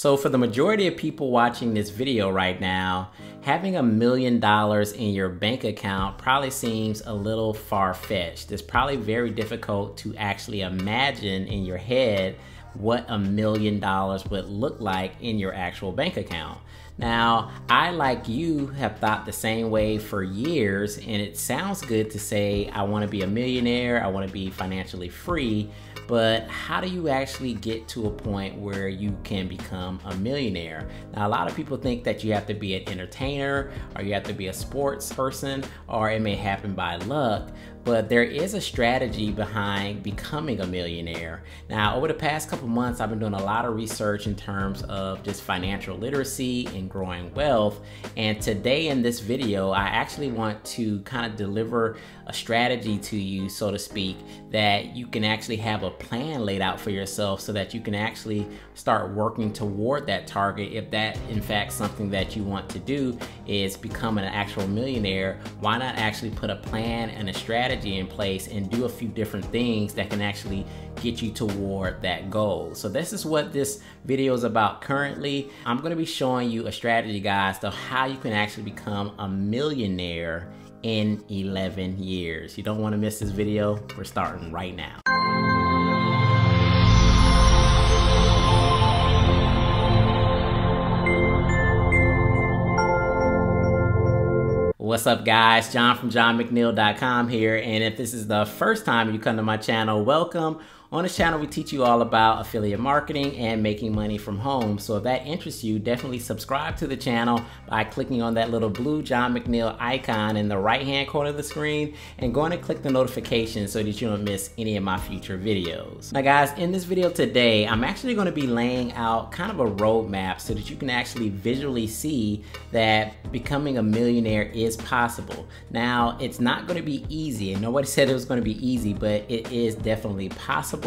So for the majority of people watching this video right now, having $1 million in your bank account probably seems a little far-fetched. It's probably very difficult to actually imagine in your head what $1 million would look like in your actual bank account. Now, I, like you, have thought the same way for years, and it sounds good to say, I want to be a millionaire, I want to be financially free, but how do you actually get to a point where you can become a millionaire? Now, a lot of people think that you have to be an entertainer, or you have to be a sports person, or it may happen by luck. But there is a strategy behind becoming a millionaire. Now, over the past couple months, I've been doing a lot of research in terms of just financial literacy and growing wealth. And today in this video, I actually want to kind of deliver a strategy to you, so to speak, that you can actually have a plan laid out for yourself so that you can actually start working toward that target. If that, in fact, something that you want to do is become an actual millionaire, why not actually put a plan and a strategy in place and do a few different things that can actually get you toward that goal. So this is what this video is about currently. I'm going to be showing you a strategy, guys, to how you can actually become a millionaire in 11 years. You don't want to miss this video. We're starting right now. What's up, guys? John from johnmcneil.com here, and if this is the first time you come to my channel, welcome. On this channel, we teach you all about affiliate marketing and making money from home. So if that interests you, definitely subscribe to the channel by clicking on that little blue John McNeil icon in the right-hand corner of the screen and go on and click the notification so that you don't miss any of my future videos. Now, guys, in this video today, I'm actually going to be laying out kind of a roadmap so that you can actually visually see that becoming a millionaire is possible. Now, it's not going to be easy, and nobody said it was going to be easy, but it is definitely possible.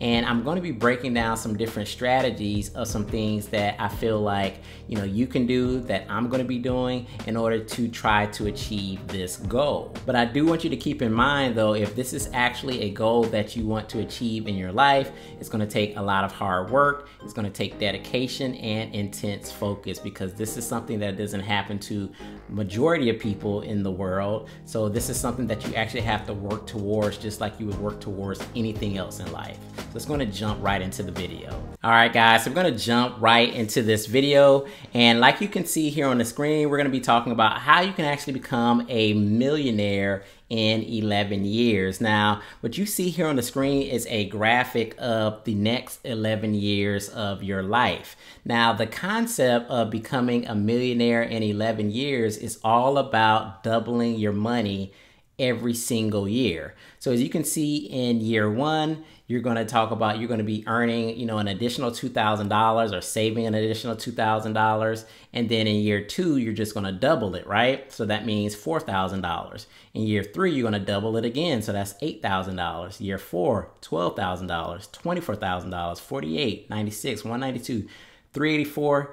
And I'm going to be breaking down some different strategies of some things that I feel like, you know, you can do, that I'm going to be doing in order to try to achieve this goal. But I do want you to keep in mind, though, if this is actually a goal that you want to achieve in your life, it's going to take a lot of hard work. It's going to take dedication and intense focus, because this is something that doesn't happen to majority of people in the world. So this is something that you actually have to work towards, just like you would work towards anything else in life. So let's going to jump right into the video. All right, guys, so we're going to jump right into this video. And like you can see here on the screen, we're going to be talking about how you can actually become a millionaire in 11 years. Now, what you see here on the screen is a graphic of the next 11 years of your life. Now, the concept of becoming a millionaire in 11 years is all about doubling your money every single year. So as you can see, in year one, you're going to be earning, you know, an additional $2,000 or saving an additional $2,000. And then in year two, you're just going to double it, right? So that means $4,000. In year three, you're going to double it again. So that's $8,000. Year four, $12,000, $24,000, $48,000, $96,000, $192,000, $384,000,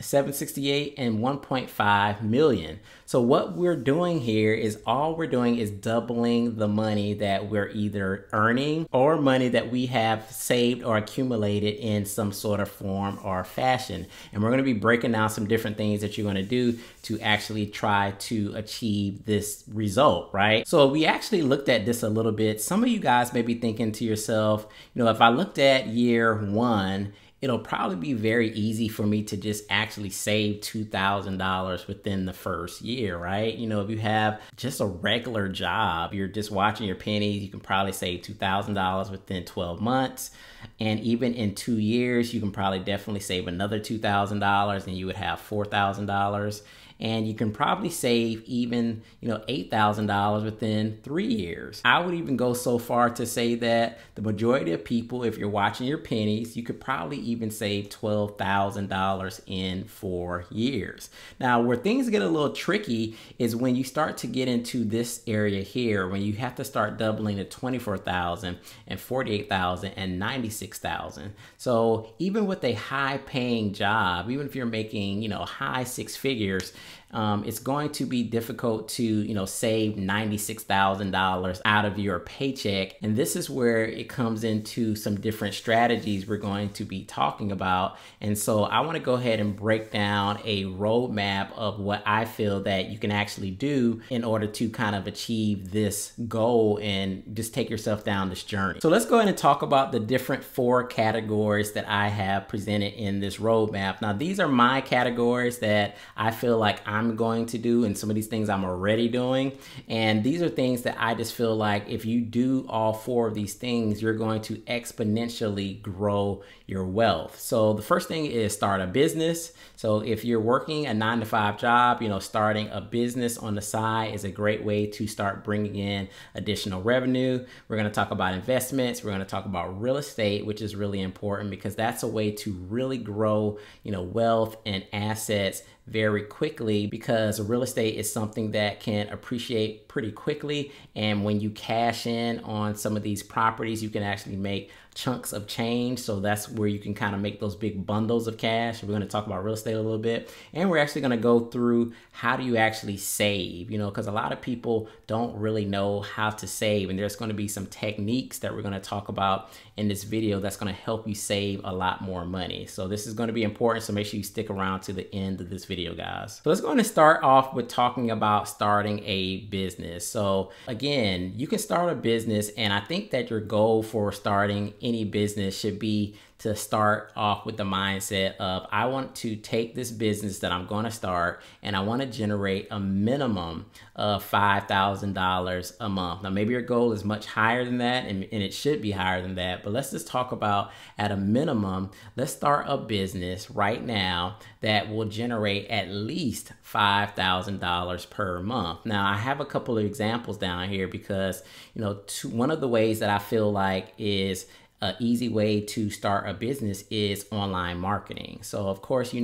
$768,000, and $1.5 million. So what we're doing here is doubling the money that we're either earning or money that we have saved or accumulated in some sort of form or fashion. And we're going to be breaking down some different things that you're going to do to actually try to achieve this result, right? So we actually looked at this a little bit. Some of you guys may be thinking to yourself, you know, if I looked at year one, it'll probably be very easy for me to just actually save $2,000 within the first year, right? You know, if you have just a regular job, you're just watching your pennies, you can probably save $2,000 within 12 months. And even in 2 years, you can probably definitely save another $2,000 and you would have $4,000. And you can probably save even, you know, $8,000 within 3 years. I would even go so far to say that the majority of people, if you're watching your pennies, you could probably even save $12,000 in 4 years. Now, where things get a little tricky is when you start to get into this area here, when you have to start doubling to $24,000 and $48,000 and $96,000. So even with a high paying job, even if you're making, you know, high six figures, it's going to be difficult to, save $96,000 out of your paycheck. And this is where it comes into some different strategies we're going to be talking about. And so I want to go ahead and break down a roadmap of what I feel that you can actually do in order to kind of achieve this goal and just take yourself down this journey. So let's go ahead and talk about the different 4 categories that I have presented in this roadmap. Now, these are my categories that I feel like I'm going to do, and some of these things I'm already doing. And these are things that I just feel like if you do all 4 of these things, you're going to exponentially grow your wealth. So the first thing is start a business. So if you're working a 9-to-5 job, starting a business on the side is a great way to start bringing in additional revenue. We're going to talk about investments. We're going to talk about real estate, which is really important because that's a way to really grow, wealth and assets very quickly, because real estate is something that can appreciate pretty quickly. And when you cash in on some of these properties, you can actually make chunks of change. So that's where you can kind of make those big bundles of cash. We're going to talk about real estate a little bit, and we're actually going to go through how do you actually save, because a lot of people don't really know how to save, and there's going to be some techniques that we're going to talk about in this video that's going to help you save a lot more money. So this is going to be important, so make sure you stick around to the end of this video, guys. So let's go ahead and start off with talking about starting a business. So again, you can start a business, and I think that your goal for starting any business should be to start off with the mindset of, I want to take this business that I'm going to start and I want to generate a minimum of $5,000 a month. Now, maybe your goal is much higher than that, and it should be higher than that, but let's just talk about at a minimum, let's start a business right now that will generate at least $5,000 per month. Now, I have a couple of examples down here because, one of the ways that I feel like is an easy way to start a business is online marketing. So of course,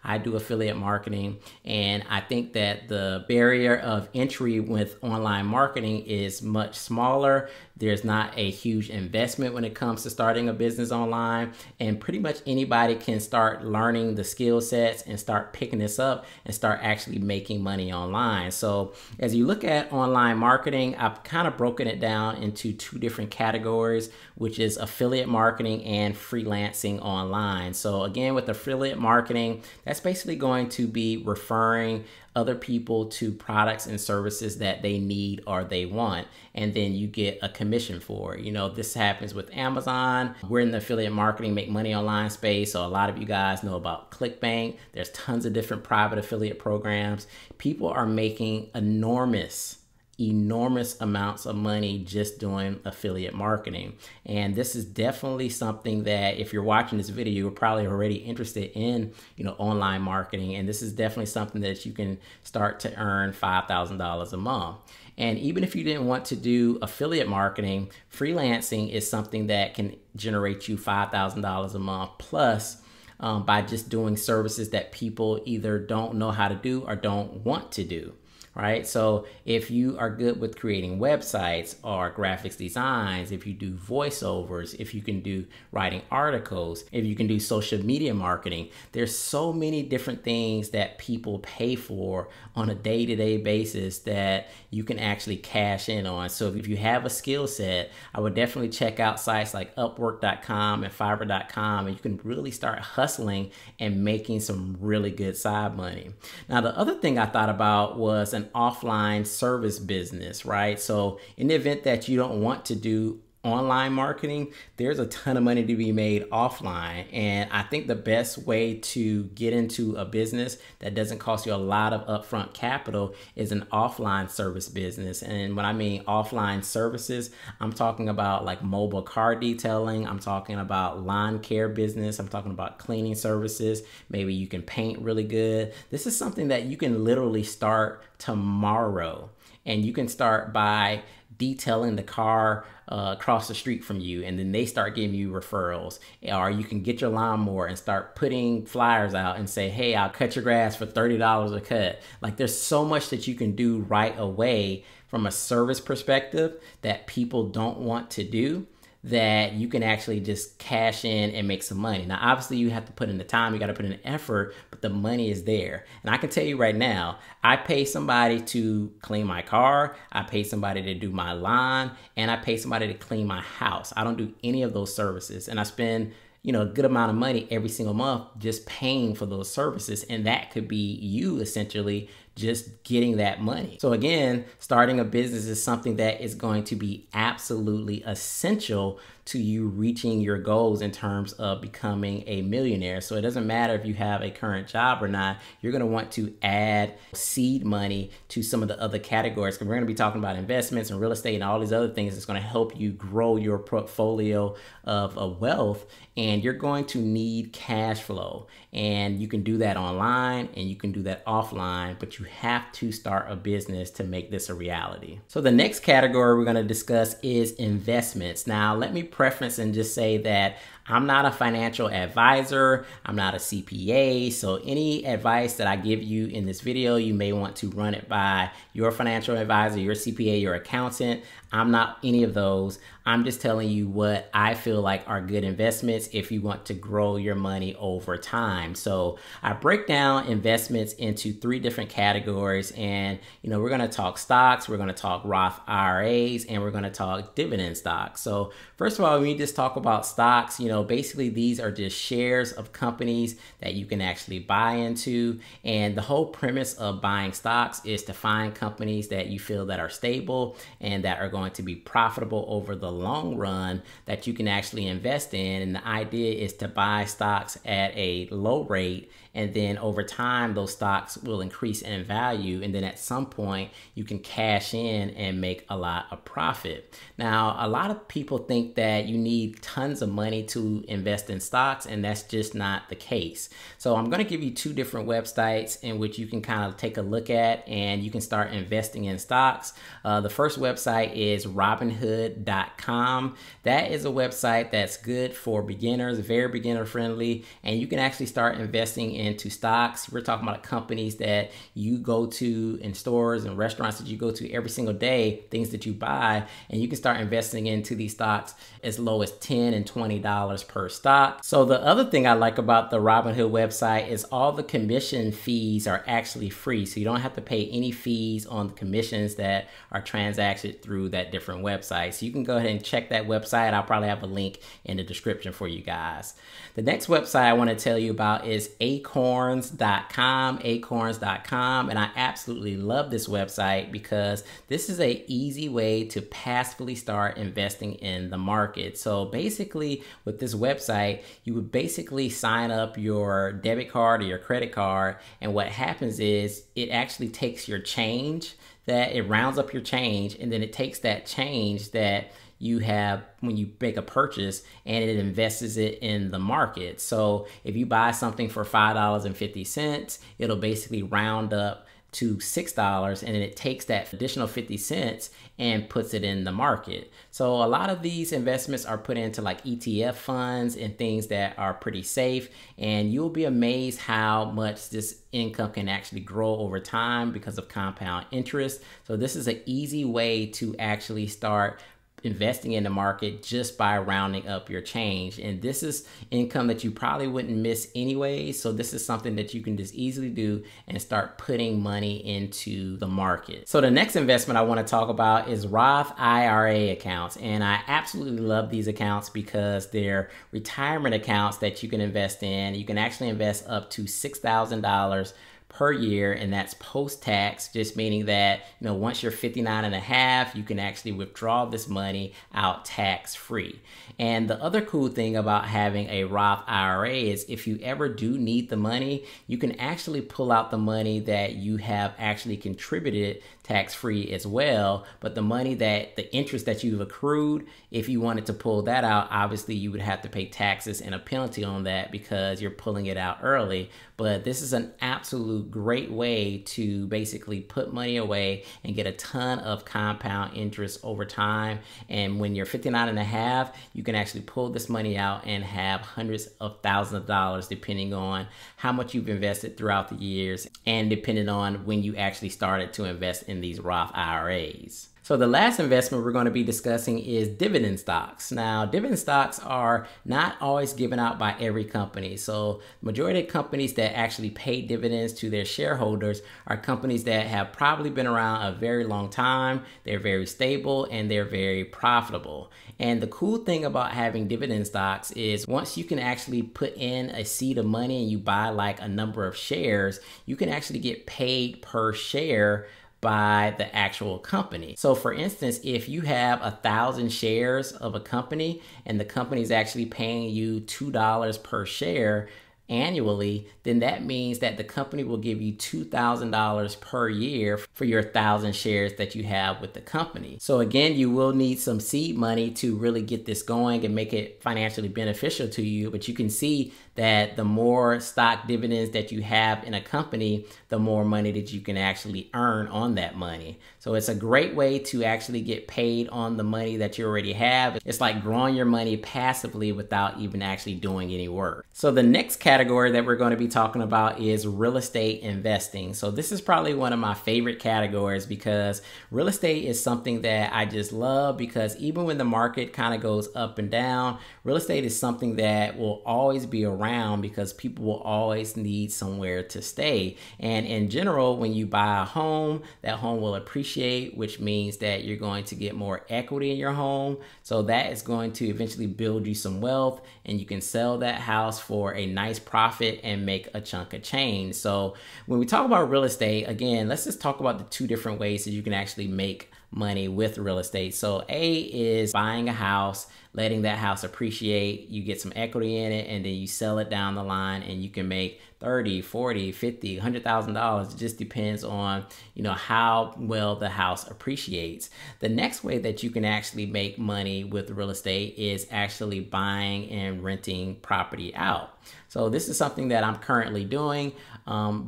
I do affiliate marketing, and I think that the barrier of entry with online marketing is much smaller. There's not a huge investment when it comes to starting a business online, and pretty much anybody can start learning the skill sets and start picking this up and start actually making money online. So as you look at online marketing, I've kind of broken it down into 2 different categories, which is affiliate marketing and freelancing online. So again, with affiliate marketing, that's basically going to be referring other people to products and services that they need or they want, and then you get a commission for it. This happens with Amazon. We're in the affiliate marketing, make money online space, so a lot of you guys know about ClickBank. There's tons of different private affiliate programs. People are making enormous amounts of money just doing affiliate marketing. And this is definitely something that if you're watching this video, you're probably already interested in, online marketing. And this is definitely something that you can start to earn $5,000 a month. And even if you didn't want to do affiliate marketing, freelancing is something that can generate you $5,000 a month plus by just doing services that people either don't know how to do or don't want to do. Right? So if you are good with creating websites or graphics designs, if you do voiceovers, if you can do writing articles, if you can do social media marketing, there's so many different things that people pay for on a day-to-day basis that you can actually cash in on. So if you have a skill set, I would definitely check out sites like Upwork.com and Fiverr.com, and you can really start hustling and making some really good side money. Now, the other thing I thought about was an offline service business, right? So in the event that you don't want to do online marketing, there's a ton of money to be made offline. And I think the best way to get into a business that doesn't cost you a lot of upfront capital is an offline service business. And when I mean offline services, I'm talking about like mobile car detailing. I'm talking about lawn care business. I'm talking about cleaning services. Maybe you can paint really good. This is something that you can literally start tomorrow. And you can start by detailing the car across the street from you, and then they start giving you referrals. Or you can get your lawnmower and start putting flyers out and say, hey, I'll cut your grass for $30 a cut. Like, there's so much that you can do right away from a service perspective that people don't want to do, that you can actually just cash in and make some money. Now, obviously you have to put in the time, you got to put in the effort, but the money is there. And I can tell you right now, I pay somebody to clean my car, I pay somebody to do my lawn, and I pay somebody to clean my house. I don't do any of those services, and I spend a good amount of money every single month just paying for those services. And that could be you essentially just getting that money. So again, starting a business is something that is going to be absolutely essential to you reaching your goals in terms of becoming a millionaire. So it doesn't matter if you have a current job or not, you're gonna want to add seed money to some of the other categories, because we're gonna be talking about investments and real estate and all these other things that's gonna help you grow your portfolio of wealth. And you're going to need cash flow. And you can do that online and you can do that offline, but you have to start a business to make this a reality. So the next category we're gonna discuss is investments. Now, let me preference and just say that I'm not a financial advisor, I'm not a CPA, so any advice that I give you in this video, you may want to run it by your financial advisor, your CPA, your accountant. I'm not any of those. I'm just telling you what I feel like are good investments if you want to grow your money over time. So I break down investments into 3 different categories, and we're gonna talk stocks, we're gonna talk Roth IRAs, and we're gonna talk dividend stocks. So first of all, when we just talk about stocks, basically these are just shares of companies that you can actually buy into. And the whole premise of buying stocks is to find companies that you feel that are stable and that are going to be profitable over the long run that you can actually invest in. And the idea is to buy stocks at a low rate, and then over time those stocks will increase in value, and then at some point you can cash in and make a lot of profit. Now, a lot of people think that you need tons of money to invest in stocks, and that's just not the case. So I'm going to give you 2 different websites in which you can kind of take a look at and you can start investing in stocks. The first website is Robinhood.com. That is a website that's good for beginners, very beginner friendly, and you can actually start investing into stocks. We're talking about companies that you go to in stores and restaurants that you go to every single day, things that you buy, and you can start investing into these stocks as low as $10 and $20 per stock. So the other thing I like about the Robinhood website is all the commission fees are actually free. So you don't have to pay any fees on the commissions that are transacted through that different website. So you can go ahead and check that website. I'll probably have a link in the description for you guys. The next website I want to tell you about is acorns.com, acorns.com. And I absolutely love this website because this is an easy way to passively start investing in the market. So basically with this website, you would basically sign up your debit card or your credit card. And what happens is it actually takes your change, that it rounds up your change, and then it takes that change that you have when you make a purchase and it invests it in the market. So if you buy something for $5.50, it'll basically round up to $6, and then it takes that additional 50 cents and puts it in the market. So a lot of these investments are put into like ETF funds and things that are pretty safe, and you'll be amazed how much this income can actually grow over time because of compound interest. So this is an easy way to actually start investing in the market just by rounding up your change. And this is income that you probably wouldn't miss anyway. So this is something that you can just easily do and start putting money into the market. So the next investment I want to talk about is Roth IRA accounts. And I absolutely love these accounts because they're retirement accounts that you can invest in. You can actually invest up to $6,000 per year, and that's post-tax, just meaning that once you're 59 and a half, you can actually withdraw this money out tax-free. And the other cool thing about having a Roth IRA is if you ever do need the money, you can actually pull out the money that you have actually contributed tax-free as well. But the money that the interest that you've accrued, if you wanted to pull that out, obviously you would have to pay taxes and a penalty on that because you're pulling it out early. But this is an absolute great way to basically put money away and get a ton of compound interest over time. And when you're 59 and a half, you can actually pull this money out and have hundreds of thousands of dollars depending on how much you've invested throughout the years and depending on when you actually started to invest in these Roth IRAs. So the last investment we're going to be discussing is dividend stocks. Now, dividend stocks are not always given out by every company. So the majority of companies that actually pay dividends to their shareholders are companies that have probably been around a very long time. They're very stable and they're very profitable. And the cool thing about having dividend stocks is once you can actually put in a seed of money and you buy like a number of shares, you can actually get paid per share by the actual company. So for instance, if you have 1,000 shares of a company and the company is actually paying you $2 per share annually, then that means that the company will give you $2,000 per year for your 1,000 shares that you have with the company. So again, you will need some seed money to really get this going and make it financially beneficial to you. But you can see that the more stock dividends that you have in a company, the more money that you can actually earn on that money. So it's a great way to actually get paid on the money that you already have. It's like growing your money passively without even actually doing any work. So the next category that we're going to be talking about is real estate investing. So this is probably one of my favorite categories because real estate is something that I just love, because even when the market kind of goes up and down, real estate is something that will always be around because people will always need somewhere to stay. And in general, when you buy a home, that home will appreciate, which means that you're going to get more equity in your home. So that is going to eventually build you some wealth, and you can sell that house for a nice profit and make a chunk of change. So when we talk about real estate, again, let's just talk about the two different ways that you can actually make money with real estate. So A is buying a house, letting that house appreciate, you get some equity in it, and then you sell it down the line and you can make $30, $40, $50, $100,000. It just depends on, how well the house appreciates. The next way that you can actually make money with real estate is actually buying and renting property out. So this is something that I'm currently doing.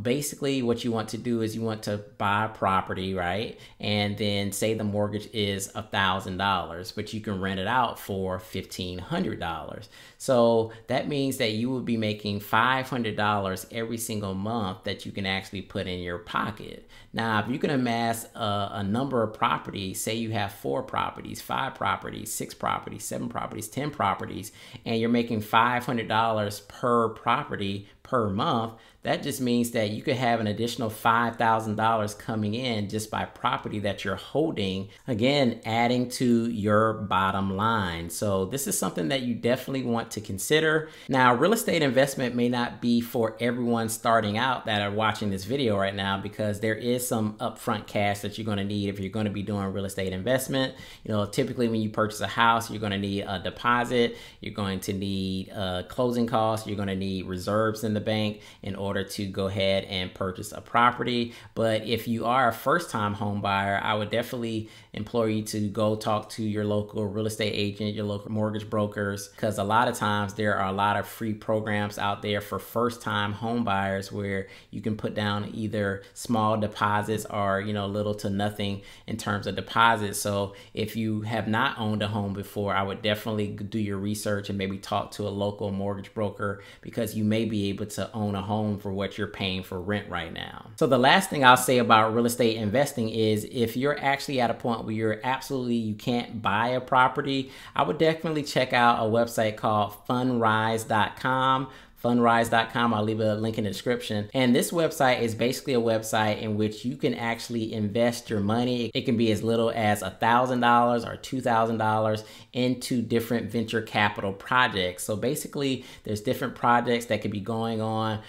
Basically, what you want to do is you want to buy a property, right? And then say the mortgage is $1,000, but you can rent it out for $1,500. So that means that you will be making $500 every single month that you can actually put in your pocket. Now, if you can amass a number of properties, say you have 4 properties, 5 properties, 6 properties, 7 properties, 10 properties, and you're making $500 per property per month, that just means that you could have an additional $5,000 coming in just by property that you're holding, again, adding to your bottom line. So this is something that you definitely want to consider. Now, real estate investment may not be for everyone starting out that are watching this video right now, because there is some upfront cash that you're going to need if you're going to be doing real estate investment. Typically when you purchase a house, you're going to need a deposit, you're going to need closing costs, you're going to need reserves in the bank in order to go ahead and purchase a property. But if you are a first-time home buyer, I would definitely implore you to go talk to your local real estate agent, your local mortgage brokers, because a lot of times there are a lot of free programs out there for first-time home buyers where you can put down either small deposits or little to nothing in terms of deposits. So if you have not owned a home before, I would definitely do your research and maybe talk to a local mortgage broker, because you may be able to own a home for what you're paying for rent right now. So the last thing I'll say about real estate investing is if you're actually at a point where you can't buy a property, I would definitely check out a website called fundrise.com. Fundrise.com. I'll leave a link in the description. And this website is basically a website in which you can actually invest your money. It can be as little as $1,000 or $2,000 into different venture capital projects. So basically, there's different projects that could be going on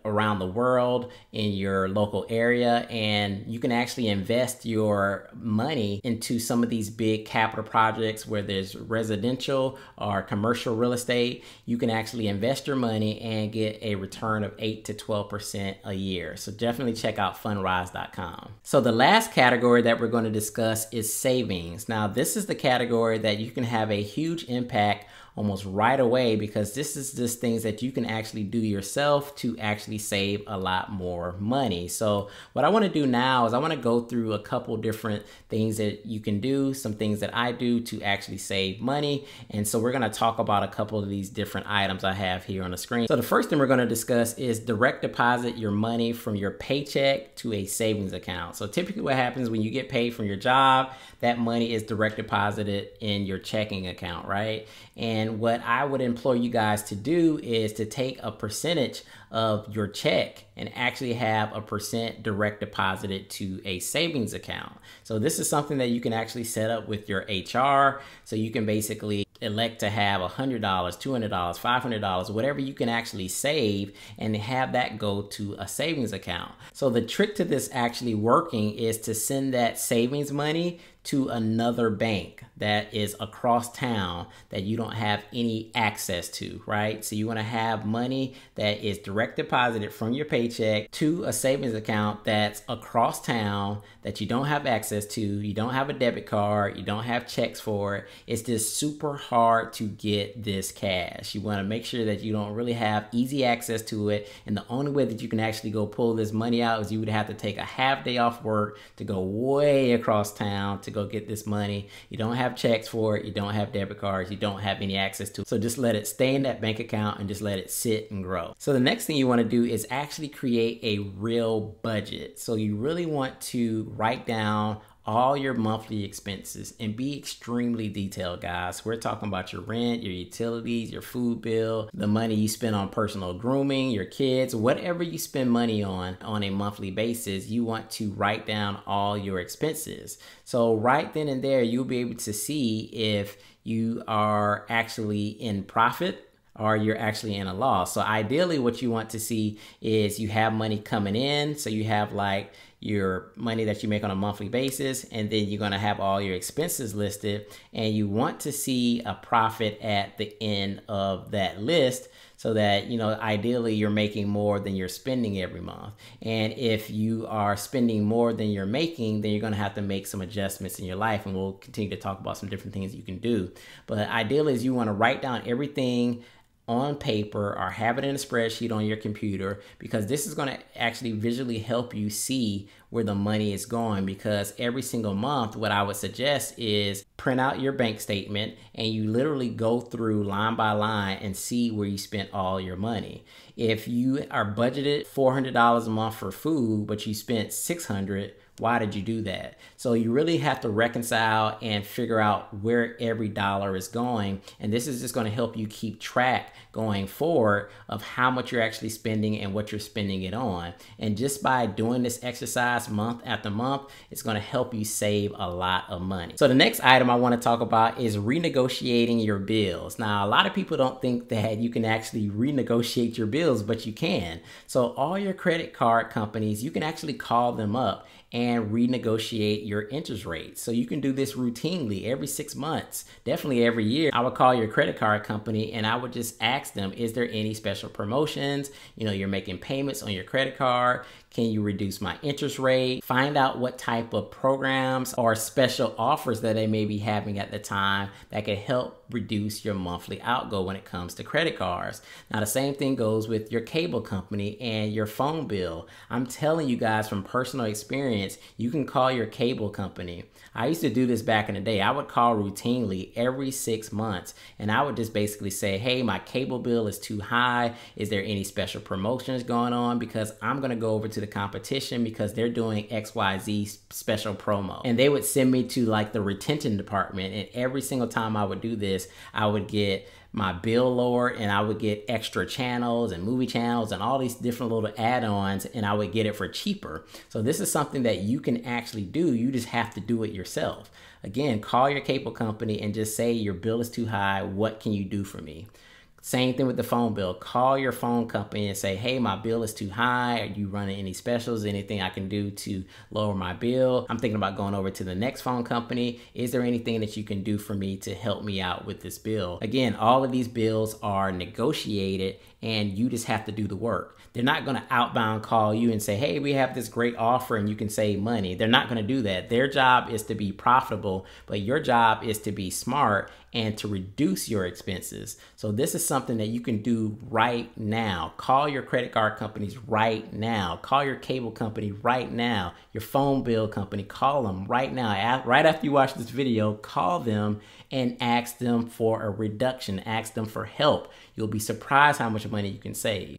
around the world in your local area, and you can actually invest your money into some of these big capital projects where there's residential or commercial real estate. You can actually invest your money and get a return of 8 to 12% a year. So definitely check out fundrise.com. So the last category that we're going to discuss is savings. Now, this is the category that you can have a huge impact almost right away, because this is just things that you can actually do yourself to actually save a lot more money. So what I want to do now is I want to go through a couple different things that you can do, some things that I do to actually save money. And so we're going to talk about a couple of these different items I have here on the screen. So the first thing we're going to discuss is direct deposit your money from your paycheck to a savings account. So typically what happens when you get paid from your job, that money is direct deposited in your checking account, right? And what I would implore you guys to do is to take a percentage of your check and actually have a percent direct deposited to a savings account. So this is something that you can actually set up with your HR. So you can basically elect to have $100, $200, $500, whatever you can actually save, and have that go to a savings account. So the trick to this actually working is to send that savings money to another bank that is across town that you don't have any access to, right? So you want to have money that is direct deposited from your paycheck to a savings account that's across town that you don't have access to, you don't have a debit card, you don't have checks for it. It's just super hard to get this cash. You want to make sure that you don't really have easy access to it, and the only way that you can actually go pull this money out is you would have to take a half day off work to go way across town to go get this money. You don't have checks for it, you don't have debit cards, you don't have any access to it. So just let it stay in that bank account and just let it sit and grow. So the next thing you want to do is actually create a real budget. So you really want to write down all your monthly expenses and be extremely detailed, guys. We're talking about your rent, your utilities, your food bill, the money you spend on personal grooming, your kids, whatever you spend money on a monthly basis. You want to write down all your expenses. So right then and there, you'll be able to see if you are actually in profit or you're actually in a loss. So ideally what you want to see is you have money coming in. So you have like your money that you make on a monthly basis, and then you're gonna have all your expenses listed, and you want to see a profit at the end of that list, so that, you know, ideally you're making more than you're spending every month. And if you are spending more than you're making, then you're gonna have to make some adjustments in your life, and we'll continue to talk about some different things you can do. But ideally is you wanna write down everything on paper or have it in a spreadsheet on your computer, because this is going to actually visually help you see where the money is going. Because every single month, what I would suggest is print out your bank statement and you literally go through line by line and see where you spent all your money. If you are budgeted $400 a month for food, but you spent $600, why did you do that? So you really have to reconcile and figure out where every dollar is going. And this is just going to help you keep track going forward of how much you're actually spending and what you're spending it on. And just by doing this exercise month after month, it's going to help you save a lot of money. So the next item I want to talk about is renegotiating your bills. Now, a lot of people don't think that you can actually renegotiate your bills, but you can. So all your credit card companies, you can actually call them up and renegotiate your interest rate. So you can do this routinely every 6 months, definitely every year. I would call your credit card company and I would just ask them, is there any special promotions? You know, you're making payments on your credit card. Can you reduce my interest rate? Find out what type of programs or special offers that they may be having at the time that could help reduce your monthly outgo when it comes to credit cards. Now, the same thing goes with your cable company and your phone bill. I'm telling you guys from personal experience, you can call your cable company. I used to do this back in the day. I would call routinely every 6 months and I would just basically say, hey, my cable bill is too high. Is there any special promotions going on? Because I'm going to go over to the competition because they're doing XYZ special promo. And they would send me to like the retention department, and every single time I would do this, I would get my bill lower and I would get extra channels and movie channels and all these different little add-ons, and I would get it for cheaper. So this is something that you can actually do. You just have to do it yourself. Again, call your cable company and just say your bill is too high. What can you do for me? Same thing with the phone bill. Call your phone company and say, hey, my bill is too high. Are you running any specials? Anything I can do to lower my bill? I'm thinking about going over to the next phone company. Is there anything that you can do for me to help me out with this bill? Again, all of these bills are negotiated and you just have to do the work. They're not going to outbound call you and say, hey, we have this great offer and you can save money. They're not going to do that. Their job is to be profitable, but your job is to be smart and to reduce your expenses. So this is something that you can do right now. Call your credit card companies right now. Call your cable company right now. Your phone bill company, call them right now. Right after you watch this video, call them and ask them for a reduction. Ask them for help. You'll be surprised how much money you can save.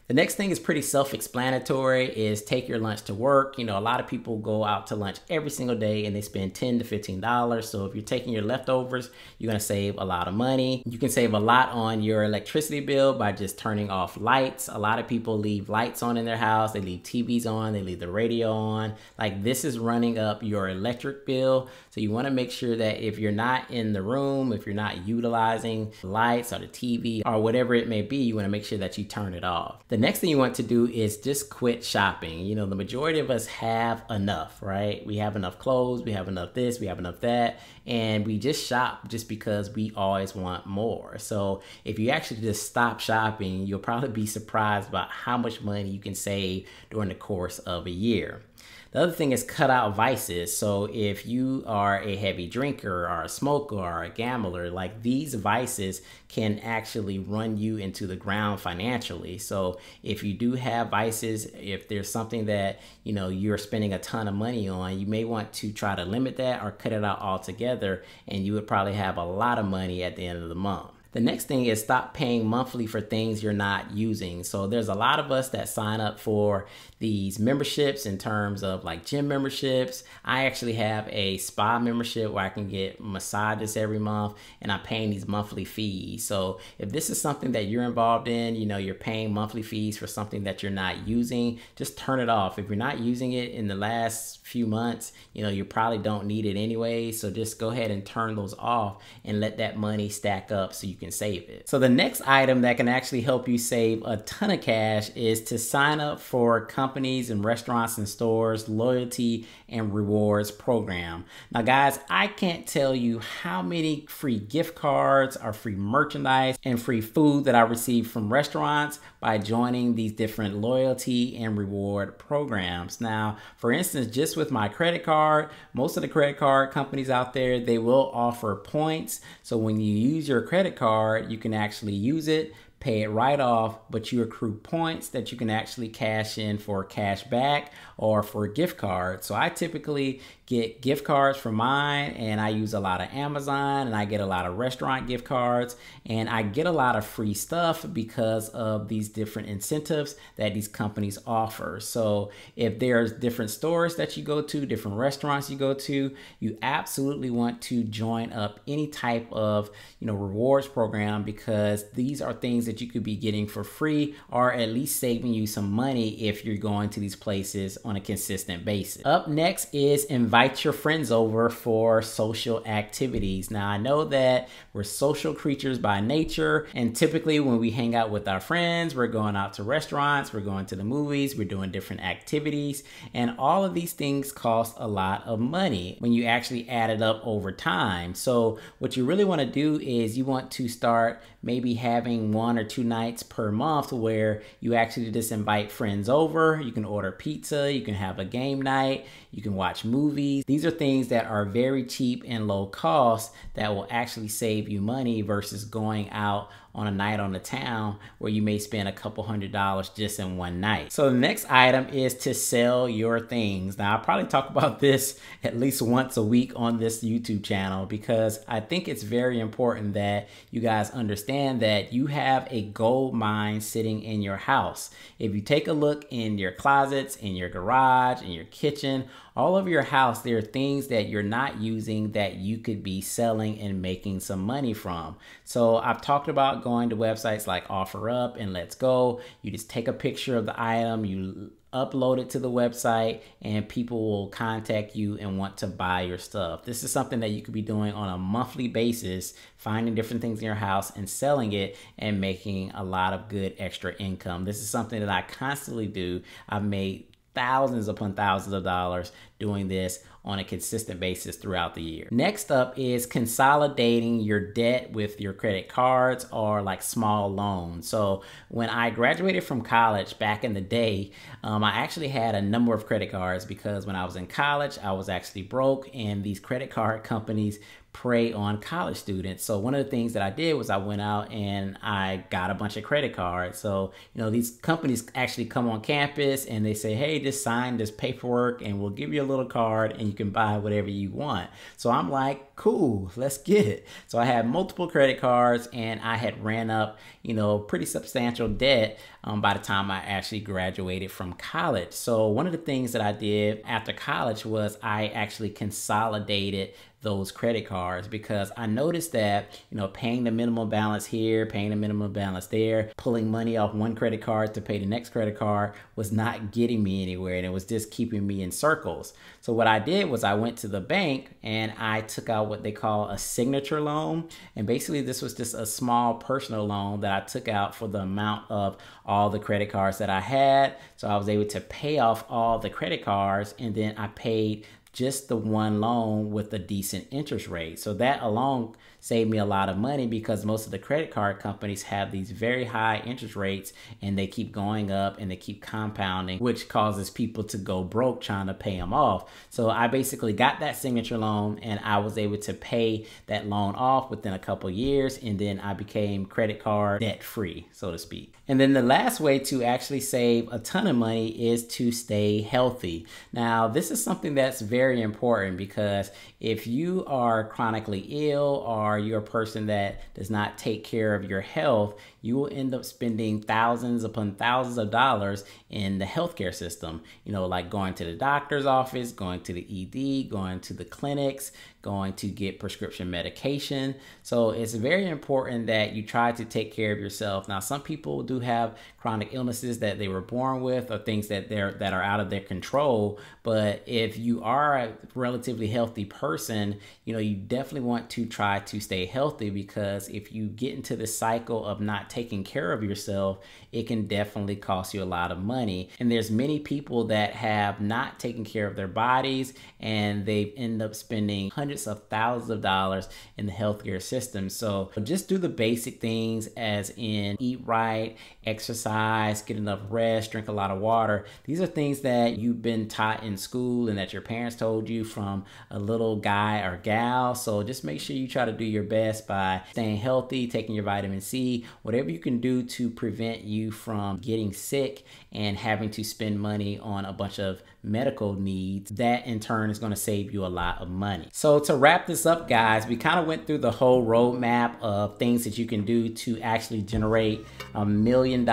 The next thing is pretty self-explanatory, is take your lunch to work. You know, a lot of people go out to lunch every single day and they spend $10 to $15. So if you're taking your leftovers, you're gonna save a lot of money. You can save a lot on your electricity bill by just turning off lights. A lot of people leave lights on in their house. They leave TVs on, they leave the radio on. Like, this is running up your electric bill. So you wanna make sure that if you're not in the room, if you're not utilizing the lights or the TV or whatever it may be, you wanna make sure that you turn it off. The next thing you want to do is just quit shopping. You know, the majority of us have enough, right? We have enough clothes, we have enough this, we have enough that, and we just shop just because we always want more. So if you actually just stop shopping, you'll probably be surprised about how much money you can save during the course of a year. The other thing is cut out vices. So if you are a heavy drinker or a smoker or a gambler, like, these vices can actually run you into the ground financially. So if you do have vices, if there's something that, you know, you're spending a ton of money on, you may want to try to limit that or cut it out altogether, and you would probably have a lot of money at the end of the month. The next thing is stop paying monthly for things you're not using. So there's a lot of us that sign up for these memberships in terms of like gym memberships. I actually have a spa membership where I can get massages every month, and I'm paying these monthly fees. So if this is something that you're involved in, you know, you're paying monthly fees for something that you're not using, just turn it off. If you're not using it in the last few months, you know, you probably don't need it anyway. So just go ahead and turn those off and let that money stack up so you can save it. So the next item that can actually help you save a ton of cash is to sign up for companies and restaurants and stores loyalty and rewards program. Now guys, I can't tell you how many free gift cards or free merchandise and free food that I received from restaurants by joining these different loyalty and reward programs. Now, for instance, just with my credit card, most of the credit card companies out there, they will offer points. So when you use your credit card, you can actually use it, pay it right off, but you accrue points that you can actually cash in for cash back or for a gift card. So I typically get gift cards for mine, and I use a lot of Amazon, and I get a lot of restaurant gift cards, and I get a lot of free stuff because of these different incentives that these companies offer. So if there's different stores that you go to, different restaurants you go to, you absolutely want to join up any type of, you know, rewards program, because these are things that you could be getting for free, or at least saving you some money if you're going to these places on a consistent basis. Up next is invite your friends over for social activities. Now, I know that we're social creatures by nature, and typically when we hang out with our friends, we're going out to restaurants, we're going to the movies, we're doing different activities, and all of these things cost a lot of money when you actually add it up over time. So what you really want to do is you want to start maybe having 1 or 2 nights per month where you actually just invite friends over. You can order pizza, you can have a game night, you can watch movies. These are things that are very cheap and low cost that will actually save you money versus going out on a night on the town where you may spend a couple $100s just in one night. So the next item is to sell your things. Now, I'll probably talk about this at least once a week on this YouTube channel, because I think it's very important that you guys understand that you have a gold mine sitting in your house. If you take a look in your closets, in your garage, in your kitchen, all over your house, there are things that you're not using that you could be selling and making some money from. So I've talked about going to websites like OfferUp and Let's Go. You just take a picture of the item, you upload it to the website, and people will contact you and want to buy your stuff. This is something that you could be doing on a monthly basis, finding different things in your house and selling it and making a lot of good extra income. This is something that I constantly do. I've made thousands upon thousands of dollars doing this on a consistent basis throughout the year. Next up is consolidating your debt with your credit cards or like small loans. So when I graduated from college back in the day, I actually had a number of credit cards because when I was in college, I was actually broke, and these credit card companies prey on college students. So one of the things that I did was I went out and I got a bunch of credit cards. So, you know, these companies actually come on campus and they say, hey, just sign this paperwork and we'll give you a little card and you can buy whatever you want. So I'm like, cool, let's get it. So I had multiple credit cards and I had ran up, you know, pretty substantial debt by the time I actually graduated from college. So one of the things that I did after college was I actually consolidated those credit cards because I noticed that, you know, paying the minimum balance here, paying the minimum balance there, pulling money off one credit card to pay the next credit card was not getting me anywhere, and it was just keeping me in circles. So what I did was I went to the bank and I took out what they call a signature loan. And basically this was just a small personal loan that I took out for the amount of all the credit cards that I had. So I was able to pay off all the credit cards, and then I paid just the one loan with a decent interest rate. So that alone saved me a lot of money because most of the credit card companies have these very high interest rates and they keep going up and they keep compounding, which causes people to go broke trying to pay them off. So I basically got that signature loan and I was able to pay that loan off within a couple years, and then I became credit card debt free, so to speak. And then the last way to actually save a ton of money is to stay healthy. Now, this is something that's very important because if you are chronically ill or you're a person that does not take care of your health, you will end up spending thousands upon thousands of dollars in the healthcare system. You know, like going to the doctor's office, going to the ED, going to the clinics, going to get prescription medication. So it's very important that you try to take care of yourself. Now, some people do have chronic illnesses that they were born with or things that are out of their control. But if you are a relatively healthy person, you know, you definitely want to try to stay healthy, because if you get into the cycle of not taking care of yourself, it can definitely cost you a lot of money. And there's many people that have not taken care of their bodies and they end up spending hundreds of thousands of dollars in the healthcare system. So just do the basic things, as in eat right, exercise, get enough rest, drink a lot of water. These are things that you've been taught in school and that your parents told you from a little guy or gal. So just make sure you try to do your best by staying healthy, taking your vitamin C, whatever you can do to prevent you from getting sick and having to spend money on a bunch of medical needs. That in turn is going to save you a lot of money. So to wrap this up, guys, we kind of went through the whole roadmap of things that you can do to actually generate $1 million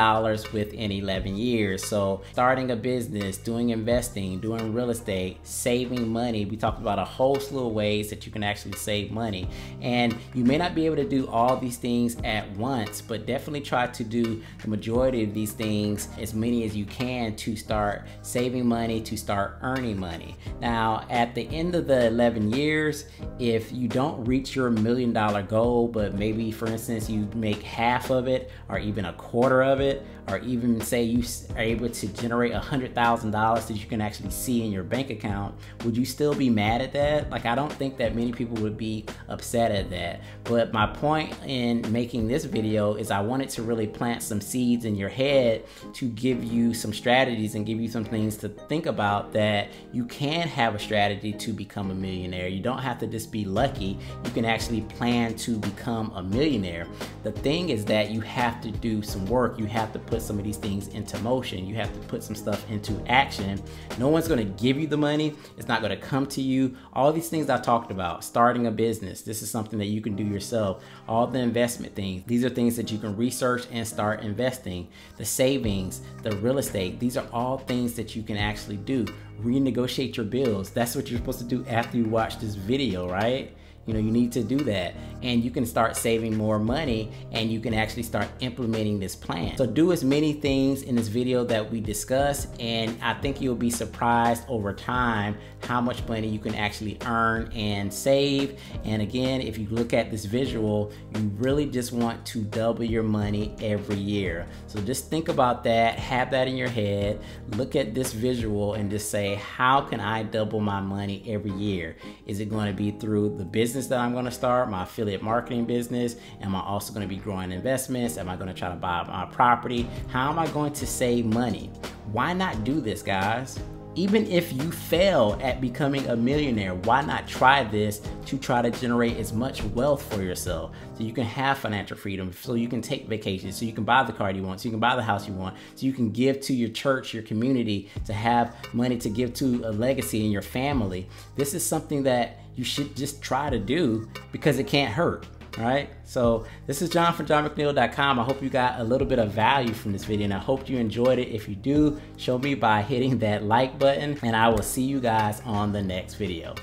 within 11 years. So starting a business, doing investing, doing real estate, saving money. We talked about a whole slew of ways that you can actually save money. And you may not be able to do all these things at once, but definitely try to do the majority of these things, as many as you can, to start saving money, to start earning money. Now, at the end of the 11 years, if you don't reach your $1 million goal, but maybe, for instance, you make half of it or even a quarter of it, or even say you are able to generate $100,000 that you can actually see in your bank account, would you still be mad at that? Like, I don't think that many people would be upset at that. But my point in making this video is I wanted to really plant some seeds in your head to give you some strategies and give you some things to think about, that you can have a strategy to become a millionaire. You don't have to just be lucky. You can actually plan to become a millionaire. The thing is that you have to do some work. You have to put some of these things into motion. You have to put some stuff into action. No one's going to give you the money. It's not going to come to you. All these things I talked about, starting a business, this is something that you can do yourself. All the investment things, these are things that you can research and start investing. The savings, the real estate, these are all things that you can actually do. Renegotiate your bills. That's what you're supposed to do after you watch this video, right? You know, you need to do that, and you can start saving more money, and you can actually start implementing this plan. So do as many things in this video that we discussed, and I think you'll be surprised over time how much money you can actually earn and save. And again, if you look at this visual, you really just want to double your money every year. So just think about that, have that in your head, look at this visual and just say, how can I double my money every year? Is it going to be through the business that I'm going to start, my affiliate marketing business? Am I also going to be growing investments? Am I going to try to buy my property? How am I going to save money? Why not do this, guys? Even if you fail at becoming a millionaire, why not try this to try to generate as much wealth for yourself so you can have financial freedom, so you can take vacations, so you can buy the car you want, so you can buy the house you want, so you can give to your church, your community, to have money to give to a legacy in your family. This is something that you should just try to do because it can't hurt. All right, so this is John from johnmcneil.com. I hope you got a little bit of value from this video, and I hope you enjoyed it. If you do, show me by hitting that like button, and I will see you guys on the next video.